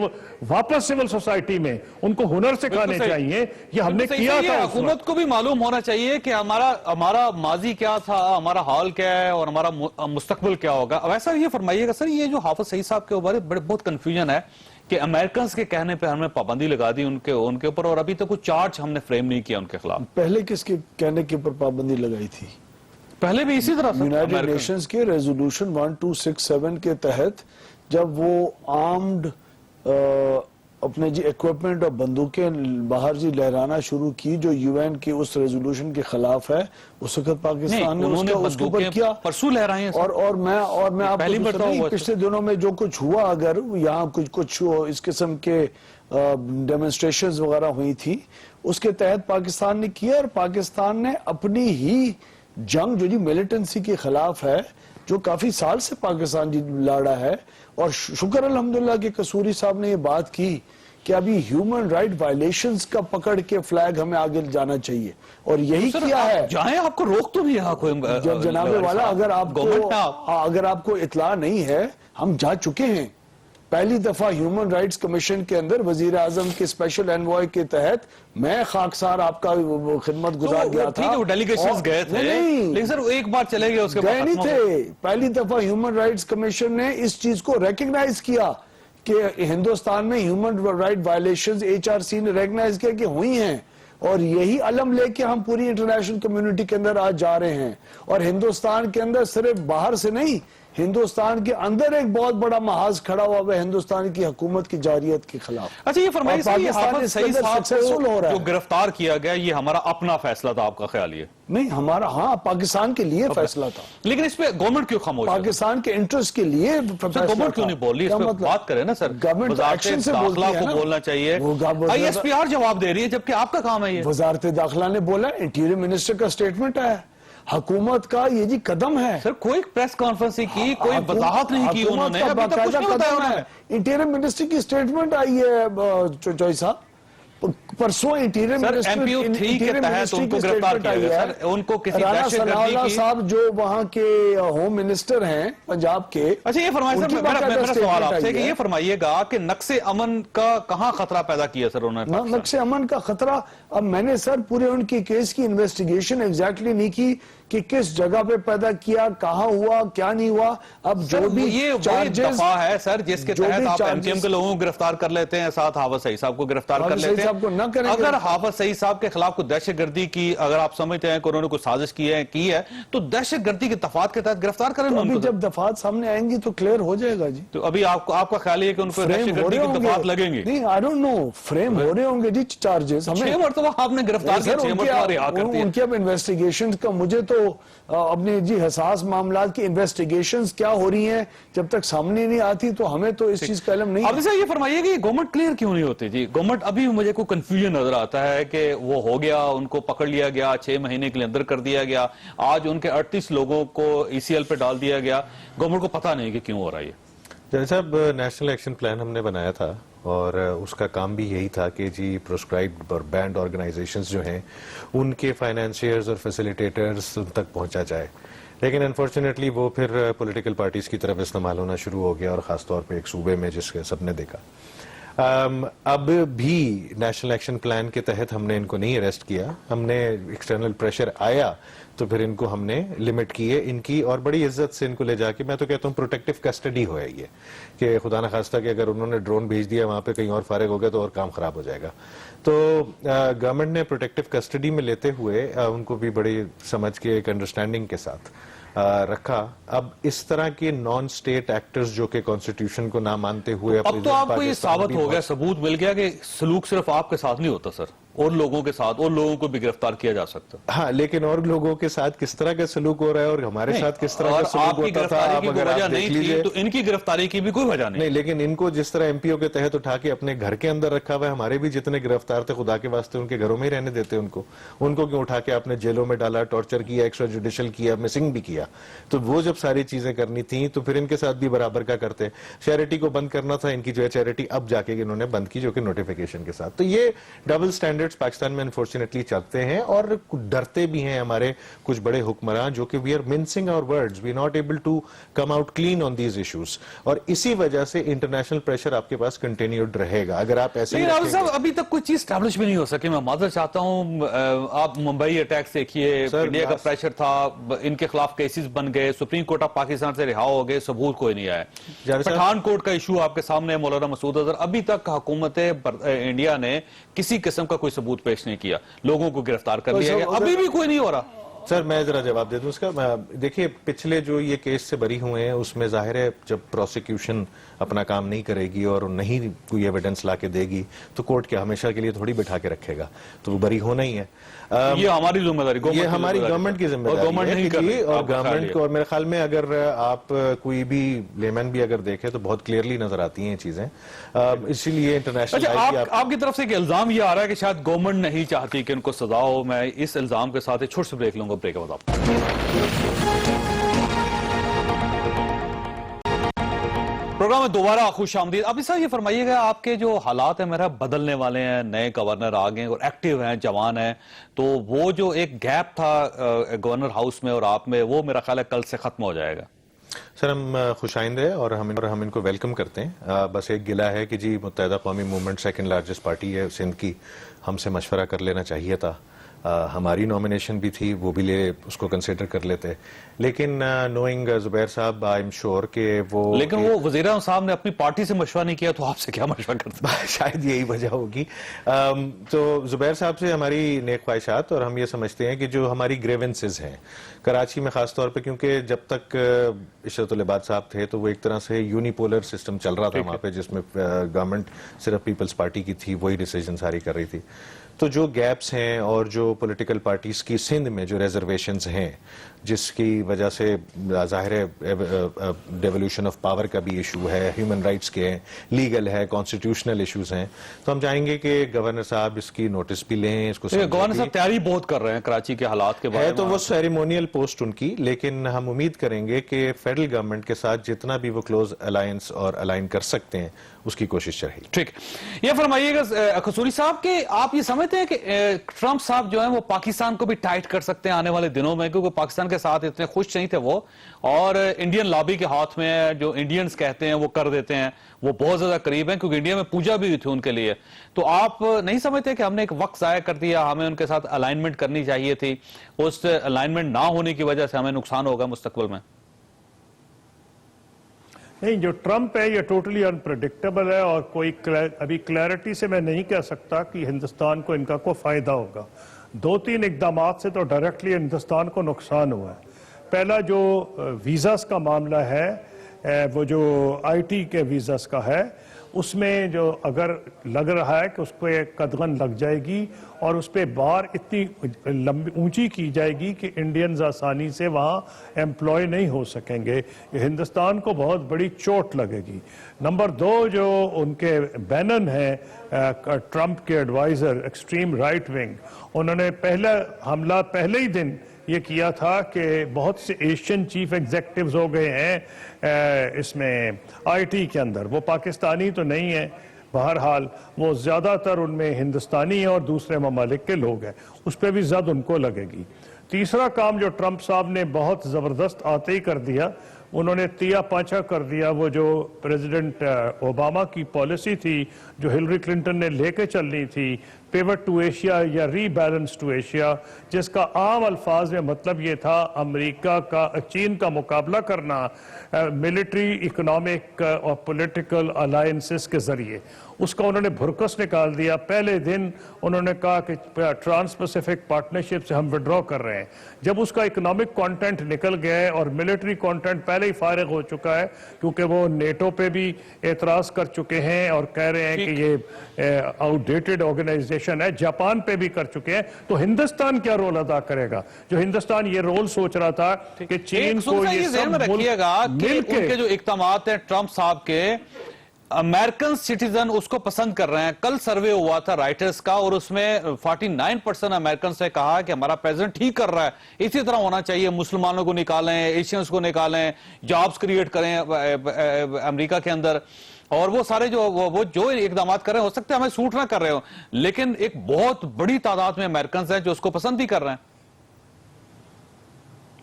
واپس سول سوسائٹی میں ان کو ہنر سکھانے چاہیے. یہ ہم نے کیا تھا. حکومت کو بھی معلوم ہونا چاہیے کہ ہمارا ماضی کیا تھا, ہمارا حال کیا ہے اور ہمارا مستقبل کیا ہوگا. ویسا یہ فرمائیے گا سر, یہ جو حافظ سعید صاحب کے اوپر بہت کنفیوژن ہے کہ امریکنز کے کہنے پہ ہم نے پابندی لگا دی ان کے اوپر, اور ابھی تک کوئی چارج ہم نے فریم نہیں کیا ان کے خلاف. پہلے کس کے کہنے کے اوپر پابندی لگائی تھی؟ پہلے بھی اسی طرح یونائیٹڈ نیشنز کے ریزولوشن 1267 کے تحت جب وہ آرمڈ اپنے ایکوپمنٹ اور بندوقیں باہر لہرانا شروع کی جو یو این کے اس ریزولوشن کے خلاف ہے, اس وقت پاکستان نے اس کے اوپر کیا پرسو لہرائے ہیں. اور میں آپ کو پچھلے دنوں میں جو کچھ ہوا, اگر یہاں کچھ اس قسم کے ڈیمونسٹریشنز وغیرہ ہوئی تھی, اس کے تحت پاکستان نے کیا, اور پاکستان نے اپنی ہی جنگ جو ملیٹنسی کے خلاف ہے, جو کافی سال سے پاکستان لڑا ہے, اور شکر الحمدللہ کہ قصوری صاحب نے یہ بات کی کہ ابھی ہیومن رائٹ وائلیشنز کا پکڑ کے فلیگ ہمیں آگے جانا چاہیے, اور یہی کیا ہے. جائیں, آپ کو روک تو نہیں ہے جناب والا, اگر آپ کو اطلاع نہیں ہے, ہم جا چکے ہیں. پہلی دفعہ ہیومن رائٹس کمیشن کے اندر وزیر اعظم کے اسپیشل انوائے کے تحت میں خاکسار آپ کا خدمت گزار گیا تھا. وہ ڈیلیگیشنز گئے تھے, لیکن سر ایک بار چلے گئے, اس کے بعد نہیں تھے. پہلی دفعہ ہیومن رائٹس کمیشن نے اس چیز کو ریکگنائز کیا کہ ہندوستان میں ہیومن رائٹ وائلیشنز HRC نے ریکگنائز کیا کہ ہوئی ہیں, اور یہی علم لے کے ہم پوری انٹرنیشنل کمیونٹی کے اندر آج جا رہے ہیں. اور ہندوستان کے اندر صرف باہر سے نہیں, ہندوستان کے اندر ایک بہت بڑا محاذ کھڑا ہوا ہے ہندوستان کی حکومت کی جارحیت کے خلاف. اچھا یہ فرمائیے حافظ سعید صاحب کو جو گرفتار کیا گیا, یہ ہمارا اپنا فیصلہ تھا, آپ کا خیال یہ نہیں ہمارا؟ ہاں, پاکستان کے لیے فیصلہ تھا, لیکن اس پہ گورنمنٹ کیوں خاموش ہے؟ پاکستان کے انٹرسٹ کے لیے گورنمنٹ کیوں نہیں بول رہی؟ اس پہ بات کریں نا سر, گورنمنٹ ایکشن سے داخلہ کو بولنا چاہیے. ISPR جواب دے رہی ہے, جبکہ آپ کا کام ہے یہ. وزارت داخلہ نے بولا, انٹیریئر منسٹر کا سٹیٹمنٹ آیا, حکومت کا یہ قدم ہے. سر کوئی پریس کانفرنس کی, کوئی وضاحت نہیں کی انہوں نے, ابھی تک کچھ نہیں بتایا انہوں نے. انٹیریئر منسٹر کی سٹیٹمنٹ آئی ہے چوئی صاحب پرسوں. انٹیریئر منسٹر MPO3 کے تحت ان کو گرفتار کیا گیا سر, ان کو کسی دہشت گردی کی. صاحب جو وہاں کے ہوم منسٹر ہیں پنجاب کے. اچھا یہ فرمائیے سر, میرا سوال آپ سے کہ یہ فرمائیے گا کہ نقص امن کا کہاں خطرہ پیدا کیا سر انہوں نے؟ نقص امن کا خطرہ, اب میں نے سر پورے ان کی کیس کی انویسٹیگیشن ایگزیکٹلی نہیں کی کہ کس جگہ پہ پیدا کیا, کہاں ہوا, کیا نہیں ہوا. اب جو بھی یہ دفعہ ہے سر جس کے تحت آپ MKM کے لوگوں کو گرفتار کر لیتے ہیں, ساتھ حافظ سعید صاحب کو گرفتار کر لیتے ہیں. اگر حافظ سعید صاحب کے خلاف کوئی دہشت گردی کی, اگر آپ سمجھتے ہیں کہ انہوں نے کوئی سازش کی ہے تو دہشت گردی کے دفعات کے تحت گرفتار کریں. ابھی جب دفعات سامنے آئیں گی تو کلیئر ہو جائے گا جی. تو ابھی آپ کا خیال ہے کہ ان کو دہشت گردی کی دفعات لگیں گے؟ نہیں, I don't know, فریم ہو رہے ہوں گے جی چارجز. 6 مرتبہ آپ نے گرفتار کیا, 6 مرتبہ رہا کر دیا. ان کی اب انویسٹیگیشن کا مجھے تو اپنے حساس معاملات کی انویسٹیگیشنز کیا ہو رہی ہیں جب تک سامنے نہیں آتی تو ہمیں تو اس چیز کا علم نہیں. اب اسے یہ فرمائیے کہ گورنمنٹ کلیئر کیوں نہیں ہوتی جی؟ گورنمنٹ ابھی مجھے کوئی کنفیوژن نظر آتا ہے کہ وہ ہو گیا, ان کو پکڑ لیا گیا, 6 مہینے کے لیے اندر کر دیا گیا, آج ان کے 38 لوگوں کو ECL پہ ڈال دیا گیا, گورنمنٹ کو پتہ نہیں کہ کیوں ہو رہا ہے. جنرل صاحب, نیشنل ایکشن پلان ہم نے بنایا تھا اور اس کا کام بھی یہی تھا کہ جی پروسکرائبڈ اور بینڈ آرگنائزیشنز جو ہیں ان کے فائنینشیئرز اور فیسیلیٹیٹرز ان تک پہنچا جائے, لیکن انفارچونیٹلی وہ پھر پولیٹیکل پارٹیز کی طرف استعمال ہونا شروع ہو گیا, اور خاص طور پہ ایک صوبے میں جس کے سب نے دیکھا. اب بھی نیشنل ایکشن پلان کے تحت ہم نے ان کو نہیں اریسٹ کیا, ہم نے ایکسٹرنل پریشر آیا تو پھر ان کو ہم نے لمٹ کیے ان کی, اور بڑی عزت سے ان کو لے جا کے, میں تو کہتا ہوں پروٹیکٹیو کسٹڈی ہو ہے یہ, کہ خدا نخواستہ کہ اگر انہوں نے ڈرون بھیج دیا وہاں پہ کہیں اور فارغ ہو گیا تو اور کام خراب ہو جائے گا. تو گورنمنٹ نے پروٹیکٹیو کسٹڈی میں لیتے ہوئے ان کو بھی بڑی سمجھ کے ایک انڈرسٹینڈنگ کے ساتھ رکھا. اب اس طرح کے نان سٹیٹ ایکٹرز جو کہ کانسٹیٹیوشن کو نہ مانتے ہوئے, اب تو آپ کو یہ ثابت ہو گیا, ثبوت مل گیا کہ سلوک صرف آپ کے ساتھ نہیں ہوتا سر, اور لوگوں کے ساتھ, اور لوگوں کو بھی گرفتار کیا جا سکتا. ہاں, لیکن اور لوگوں کے ساتھ کس طرح کا سلوک ہو رہا ہے اور ہمارے ساتھ کس طرح کا سلوک ہوتا تھا, آپ اگر آپ دیکھ لیجئے تو ان کی گرفتاری کی بھی کوئی وجہ نہیں. لیکن ان کو جس طرح MPO کے تحت اٹھا کے اپنے گھر کے اندر رکھا ہوا ہے, ہمارے بھی جتنے گرفتار تھے خدا کے واسطے ان کے گھروں میں ہی رہنے دیتے ان کو کیوں اٹھا کے آپ نے جیلوں میں ڈالا, ٹارچر کیا, ایکسٹرا جوڈیشل کیا, مسنگ بھی کیا. تو وہ جب ساری چیزیں کرنی تھیں تو پھر ان کے ساتھ بھی برابر کا کرتے. چیریٹی کو بند کرنا تھا, ان کی جو ہے چیریٹی اب جا کے انہوں نے بند کی, جو کہ نوٹیفیکیشن کے ساتھ. تو یہ ڈبل سٹینڈرڈ اسٹینڈرڈز پاکستان میں انفارچونیٹلی چلتے ہیں اور ڈرتے بھی ہیں ہمارے کچھ بڑے حکمران جو کہ we are mincing our words, we not able to come out clean on these issues, اور اسی وجہ سے انٹرنیشنل پریشر آپ کے پاس کنٹینیوڈ رہے گا اگر آپ ایسے. لیکن صاحب ابھی تک کوئی چیز اسٹیبلش بھی نہیں ہو سکی. میں معذرت چاہتا ہوں, آپ ممبئی اٹیکس دیکھیے, انڈیا کا پریشر تھا, ان کے خلاف کیسز بن گئے, سپریم کورٹ آف پاکستان سے رہا ہو گئے, ثبوت کوئی نہیں آیا. پٹھان کوٹ کا ایشو آپ کے سامنے, مولانا مسعود اظہر, ابھی تک حکومت انڈیا نے کسی قسم کا کوئی ثبوت پیش نہیں کیا, لوگوں کو گرفتار کر لیا گیا, ابھی بھی کوئی نہیں ہو رہا. سر میں ذرا جواب دے دوں اس کا. دیکھیے پچھلے جو یہ کیس سے بری ہوئے ہیں اس میں ظاہر ہے جب پروسیکیوشن اپنا کام نہیں کرے گی اور نہیں کوئی ایویڈنس لا کے دے گی تو کورٹ کے ہمیشہ کے لیے تھوڑی بٹھا کے رکھے گا, تو وہ بری ہونا ہی ہے. یہ ہماری ذمہ داری, یہ ہماری گورنمنٹ کی ذمہ داری ہے, اور گورنمنٹ کو, اور میرے خیال میں اگر آپ کوئی بھی لیمن بھی اگر دیکھے تو بہت کلیئرلی نظر آتی ہیں چیزیں, اسی لیے انٹرنیشنل. آپ کی طرف سے ایک الزام یہ آ رہا ہے کہ شاید گورنمنٹ نہیں چاہتی کہ ان کو سزا ہو. میں اس الزام کے ساتھ ایک چھوٹا سا بریک لوں گا, بریک کے بعد پروگرام میں دوبارہ خوش آمدید. ابھی صاحب یہ فرمائیے گا, آپ کے جو حالات ہیں میرا بدلنے والے ہیں, نئے گورنر آ گئے اور ایکٹیو ہیں, جوان ہیں, تو وہ جو ایک گیپ تھا گورنر ہاؤس میں اور آپ میں, وہ میرا خیال ہے کل سے ختم ہو جائے گا. سر ہم خوش آئندہ ہیں اور ہم ان کو ویلکم کرتے ہیں. بس ایک گلہ ہے کہ جی متحدہ قومی موومنٹ سیکنڈ لارجسٹ پارٹی ہے سندھ کی, ہم سے مشورہ کر لینا چاہیے تھا. ہماری نومینیشن بھی تھی, وہ بھی اس کو کنسیڈر کر لیتے, لیکن نوئنگ زبیر صاحب آئی ایم شور کہ وہ, لیکن وہ وزیر اعظم صاحب نے اپنی پارٹی سے مشورہ نہیں کیا, تو آپ سے کیا مشورہ کرتے؟ شاید یہی وجہ ہوگی. تو زبیر صاحب سے ہماری نیک خواہشات, اور ہم یہ سمجھتے ہیں کہ جو ہماری گریونسز ہیں کراچی میں خاص طور پہ, کیونکہ جب تک عشرت العباد صاحب تھے تو وہ ایک طرح سے یونیپولر سسٹم چل رہا تھا وہاں پہ, جس میں گورنمنٹ صرف پیپلز پارٹی کی تھی, وہی ڈیسیجن ساری کر رہی تھی. تو جو گیپس ہیں اور جو پولیٹیکل پارٹیز کی سندھ میں جو ریزرویشنز ہیں, جس کی وجہ سے ظاہر ہے ڈیولوشن آف پاور کا بھی ایشو ہے, ہیومن رائٹس کے ہیں, لیگل ہے, کانسٹیٹیوشنل ایشوز ہیں, تو ہم چاہیں گے کہ گورنر صاحب اس کی نوٹس بھی لیں, اس کو سمجھیں. گورنر صاحب تیاری بہت کر رہے ہیں کراچی کے حالات کے بارے میں, ہے تو وہ سیریمونیل پوسٹ ان کی, لیکن ہم امید کریں گے کہ فیڈرل گورنمنٹ کے ساتھ جتنا بھی وہ کلوز الائنس اور الائن کر سکتے ہیں اس کی کوشش رہی. ٹھیک, یہ فرمائیے گا قصوری صاحب کہ آپ یہ سمجھتے ہیں کہ ٹرمپ صاحب جو ہیں وہ پاکستان کو بھی ٹائٹ کر سکتے ہیں آنے والے دنوں میں, کیونکہ پاکستان کے ساتھ اتنے خوش نہیں تھے وہ, اور انڈین لابی کے ہاتھ میں ہے, جو انڈینز کہتے ہیں وہ کر دیتے ہیں, وہ بہت زیادہ قریب ہیں, کیونکہ انڈیا میں پوجا بھی ہوئی تھی ان کے لیے. تو آپ نہیں سمجھتے کہ ہم نے ایک وقت ضائع کر دیا, ہمیں ان کے ساتھ الائنمنٹ کرنی چاہیے تھی, اس الائنمنٹ نہ ہونے کی وجہ سے ہمیں نقصان ہوگا مستقبل میں؟ نہیں, جو ٹرمپ ہے یہ ٹوٹلی انپریڈکٹیبل ہے, اور کوئی ابھی کلیئرٹی سے میں نہیں کہہ سکتا کہ ہندوستان کو ان کا کوئی فائدہ ہوگا. 2-3 اقدامات سے تو ڈائریکٹلی ہندوستان کو نقصان ہوا ہے. پہلا جو ویزاز کا معاملہ ہے, وہ جو آئی ٹی کے ویزاز کا ہے, اس میں جو اگر لگ رہا ہے کہ اس پہ قدغن لگ جائے گی اور اس پہ بار اتنی اونچی کی جائے گی کہ انڈینز آسانی سے وہاں ایمپلائی نہیں ہو سکیں گے, یہ ہندوستان کو بہت بڑی چوٹ لگے گی. نمبر 2, جو ان کے بینن ہیں ٹرمپ کے ایڈوائزر ایکسٹریم رائٹ ونگ, انہوں نے پہلا حملہ پہلے ہی دن یہ کیا تھا کہ بہت سے ایشین چیف ایگزیکٹیوز ہو گئے ہیں اس میں آئی ٹی کے اندر, وہ پاکستانی تو نہیں ہیں, بہرحال وہ زیادہ تر ان میں ہندوستانی ہیں اور دوسرے ممالک کے لوگ ہیں, اس پہ بھی زد ان کو لگے گی. تیسرا کام جو ٹرمپ صاحب نے بہت زبردست آتے ہی کر دیا, انہوں نے تیا پانچا کر دیا وہ جو پریزیڈنٹ اوباما کی پالیسی تھی جو ہلری کلنٹن نے لے کے چلنی تھی, پیوٹ ٹو ایشیا یا ری بیلنس ٹو ایشیا, جس کا عام الفاظ میں مطلب یہ تھا امریکہ کا چین کا مقابلہ کرنا ملٹری, اکنامک اور پولیٹیکل الائنسز کے ذریعے. اس کا انہوں نے بھرکس نکال دیا. پہلے دن انہوں نے کہا کہ ٹرانس پیسیفک پارٹنرشپ سے ہم وڈرا کر رہے ہیں. جب اس کا اکنامک کانٹینٹ نکل گیا ہے اور ملٹری کانٹینٹ پہلے ہی فارغ ہو چکا ہے, کیونکہ وہ نیٹو پہ بھی اعتراض کر چکے ہیں اور کہہ رہے ہیں کہ یہ آؤٹ ڈیٹڈ آرگنائزیشن ہے, جاپان پہ بھی کر چکے ہیں, تو ہندوستان کیا رول ادا کرے گا؟ جو ہندوستان یہ رول سوچ رہا تھا کہ چین کو یہ سب رکھیے گا کہ ان کے جو اقدامات ہیں ٹرمپ صاحب کے, امریکن سٹیزن اس کو پسند کر رہے ہیں. کل سروے ہوا تھا رائٹرز کا اور اس میں 49% امریکن سے کہا کہ ہمارا پریزیڈنٹ ٹھیک کر رہا ہے, اسی طرح ہونا چاہیے, مسلمانوں کو نکالیں, ایشینز کو نکالیں, جابز کریٹ کریں امریکہ کے اندر. اور وہ سارے جو اقدامات کر رہے ہیں ہو سکتے ہیں ہمیں سوٹ نہ کر رہے ہو، لیکن ایک بہت بڑی تعداد میں امریکنز ہیں جو اس کو پسند ہی کر رہے ہیں.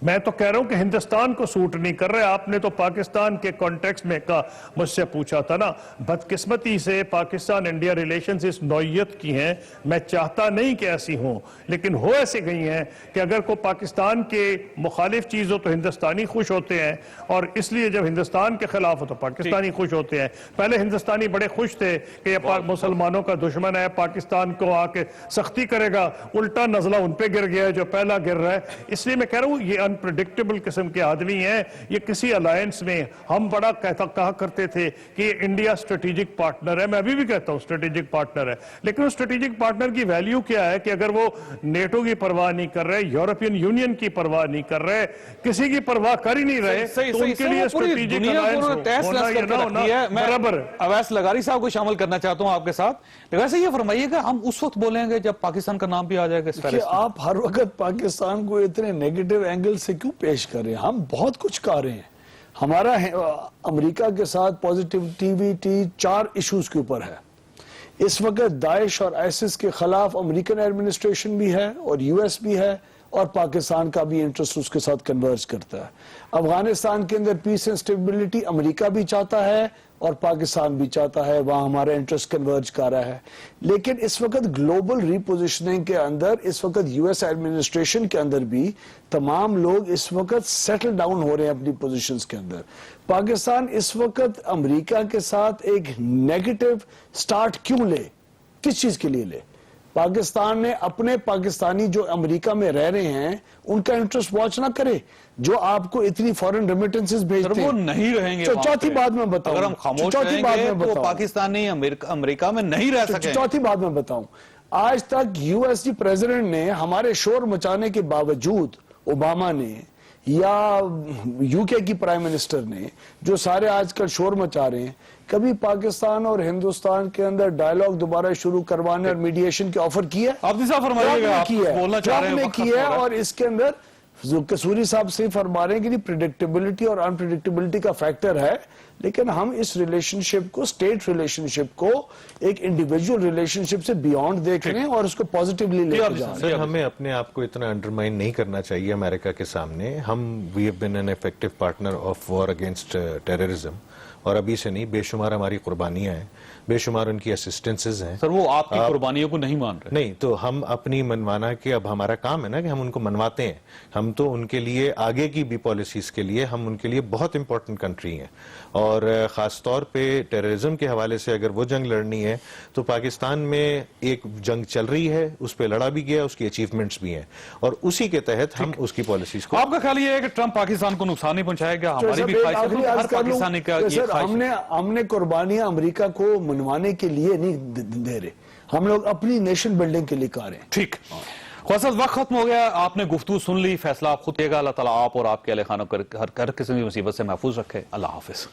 میں تو کہہ رہا ہوں کہ ہندوستان کو سوٹ نہیں کر رہے. آپ نے تو پاکستان کے کانٹیکسٹ میں مجھ سے پوچھا تھا نا. بدقسمتی سے پاکستان انڈیا ریلیشنز اس نوعیت کی ہیں، میں چاہتا نہیں کہ ایسی ہوں، لیکن ہو ایسے گئی ہیں کہ اگر کوئی پاکستان کے مخالف چیز ہو تو ہندوستانی خوش ہوتے ہیں، اور اس لیے جب ہندوستان کے خلاف ہو تو پاکستانی خوش ہوتے ہیں. پہلے ہندوستانی بڑے خوش تھے کہ یہ مسلمانوں کا دشمن ہے، پاکستان کو آ کے سختی کرے گا، الٹا نزلہ ان پہ گر گیا ہے جو پہلا گر رہا ہے. اس لیے میں کہہ رہا ہوں یہ انپریڈکٹیبل قسم کے آدمی ہیں. یہ کسی الائنس میں ہم بڑا کہا کرتے تھے کہ یہ انڈیا اسٹریٹجک پارٹنر ہے. میں ابھی بھی کہتا ہوں اسٹریٹجک پارٹنر ہے، لیکن وہ اسٹریٹجک پارٹنر کی ویلیو کیا ہے کہ اگر وہ نیٹو کی پرواہ نہیں کر رہے، یورپین یونین کی پرواہ نہیں کر رہے، کسی کی پرواہ کر ہی نہیں رہے، تو ان کے لیے اسٹریٹجک الائنس برابر. اویس لغاری صاحب کو شامل کرنا چاہتا ہوں آپ کے ساتھ. ویسے یہ فرمائیے کہ ہم اس وقت بولیں گے جب پاکستان کا نام بھی آ جائے گا اس فہرست میں. آپ ہر وقت پاکستان کو اتنے نیگیٹو اینگل سے کیوں پیش کر رہے ہیں؟ ہم بہت کچھ کر رہے ہیں. ہمارا امریکہ کے ساتھ پوزیٹیوٹی 4 ایشوز کے اوپر ہے. اس وقت داعش اور آئسس کے خلاف امریکن ایڈمنسٹریشن بھی ہے اور یو ایس بھی ہے، اور پاکستان کا بھی انٹرسٹ اس کے ساتھ کنورج کرتا ہے. افغانستان کے اندر پیس اینڈ سٹیبلٹی امریکہ بھی چاہتا ہے اور پاکستان بھی چاہتا ہے، وہاں ہمارا انٹرسٹ کنورج کر رہا ہے. لیکن اس وقت گلوبل ریپوزیشننگ کے اندر، اس وقت یو ایس ایڈمنسٹریشن کے اندر بھی تمام لوگ اس وقت سیٹل ڈاؤن ہو رہے ہیں اپنی پوزیشنز کے اندر. پاکستان اس وقت امریکہ کے ساتھ ایک نیگیٹو سٹارٹ کیوں لے؟ کس چیز کے لیے لے؟ پاکستان نے اپنے پاکستانی جو امریکہ میں رہ رہے ہیں ان کا انٹرسٹ واچ نہ کرے، جو آپ کو اتنی فورن ریمیٹنسز بھیجتے ہیں. وہ نہیں رہیں گے. چوتھی بات میں بتاؤں، اگر ہم خاموش رہیں گے تو پاکستانی امریکہ میں نہیں رہ سکیں. چوتھی بات میں بتاؤں، آج تک یو ایس جی پریزیڈنٹ نے ہمارے شور مچانے کے باوجود، اوباما نے یا یو کے کی پرائم منسٹر نے، جو سارے آج کل شور مچا رہے ہیں، کبھی پاکستان اور ہندوستان کے اندر ڈائیلاگ دوبارہ شروع کروانے اور میڈییشن کے آفر کیا ہے؟ آپ صاحب فرمائیے گا، آپ بولنا چاہ رہے ہیں. نے کیا ہے. اور اس کے اندر جو قصوری صاحب سے فرما رہے ہیں کہ پریڈکٹیبلٹی اور انپریڈکٹیبلٹی کا فیکٹر ہے، لیکن ہم اس ریلیشن شپ کو، اسٹیٹ ریلیشن شپ کو ایک انڈیویجول ریلیشن شپ سے بیونڈ دیکھ رہے ہیں اور اس کو پازیٹیولی لے کے جا رہے ہیں. ہمیں اپنے آپ کو اتنا انڈرمائن نہیں کرنا چاہیے امریکہ کے سامنے. We have been an effective partner of war against terrorism, اور ابھی سے نہیں، بے شمار ہماری قربانیاں ہیں، بے شمار ان کی اسسٹنسز ہیں. سر وہ آپ کی قربانیوں کو نہیں مان رہے. نہیں تو ہم اپنی منوانا کہ اب ہمارا کام ہے نا کہ ہم ان کو منواتے ہیں. ہم تو ان کے لیے آگے کی بھی پالیسیز کے لیے ہم ان کے لیے بہت امپورٹنٹ کنٹری ہیں، اور خاص طور پہ ٹیررزم کے حوالے سے اگر وہ جنگ لڑنی ہے تو پاکستان میں ایک جنگ چل رہی ہے، اس پہ لڑا بھی گیا، اس کی اچیومنٹس بھی ہیں، اور اسی کے تحت ہم اس کی پالیسیز کو. آپ کا خیال یہ ہے کہ ٹرمپ پاکستان کو نقصان نہیں پہنچائے گا؟ ہماری بھی خواہش ہے، ہر پاکستانی کا یہ خواہش ہے. ہم نے قربانیاں امریکہ کو منوانے کے لیے نہیں دے رہے، ہم لوگ اپنی نیشن بلڈنگ کے لیے کر رہے ہیں. ٹھیک، خواصل وقت ختم ہو گیا. آپ نے گفتگو سن لی، فیصلہ آپ خود لے گا. اللہ تعالیٰ آپ اور آپ کے اہل خانہ کو ہر قسم کی مصیبت سے محفوظ رکھے. اللہ حافظ.